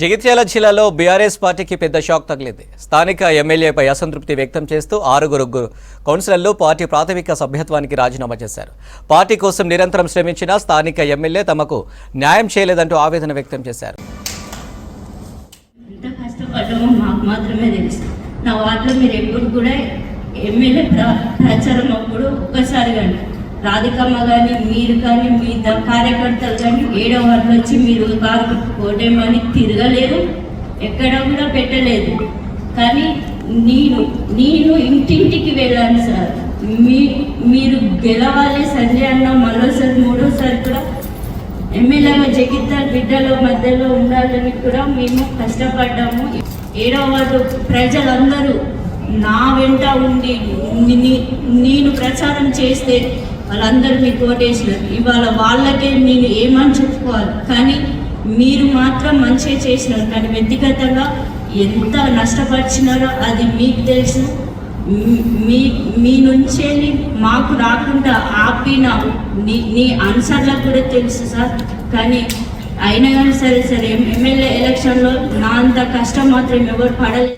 జగిత్యాల జిల్లాలో బీఆర్ఎస్ పార్టీకి పెద్ద షాక్ తగిలింది. స్థానిక ఎమ్మెల్యేపై అసంతృప్తి వ్యక్తం చేస్తూ 6 కౌన్సిలర్లు పార్టీ ప్రాథమిక సభ్యత్వానికి రాజీనామా చేశారు. పార్టీ కోసం నిరంతరం శ్రమించిన స్థానిక ఎమ్మెల్యే తమకు న్యాయం చేయలేదంటూ ఆవేదన వ్యక్తం చేశారు. నా వార్డులో మీరు ఎప్పుడు కూడా ఎమ్మెల్యే ప్రచారం అప్పుడు ఒక్కసారి కానీ రాధికమ్మ కానీ మీరు కానీ మీ కార్యకర్తలు కానీ 7వ వార్డులో వచ్చి మీరు కారు కోటేమని తిరగలేదు, ఎక్కడ కూడా పెట్టలేదు. కానీ నేను ఇంటింటికి వెళ్ళాను సార్. మీరు గెలవాలి సంజయ్ అన్న మరోసారి 3వసారి కూడా ఎమ్మెల్యేగా జగిత్యాల బిడ్డల మధ్యలో ఉండాలని కూడా మేము కష్టపడ్డాము. 7వ వార్డు ప్రజలందరూ నా వెంట ఉండి నేను ప్రచారం చేస్తే వాళ్ళందరూ మీకు ఓటేసినారు. ఇవాళ వాళ్ళకే నేను ఏమని చెప్పుకోవాలి, కానీ మీరు మాత్రం మంచిగా చేసినారు. కానీ వ్యక్తిగతంగా ఎంత నష్టపరిచినారో అది మీకు తెలుసు. మీ నుంచే మాకు రాకుండా ఆపిన నీ ఆన్సర్లకు కూడా తెలుసు సార్. కానీ అయినా కానీ సరే ఎమ్మెల్యే ఎలక్షన్లో నా అంత కష్టం మాత్రం ఎవరు పడలేదు.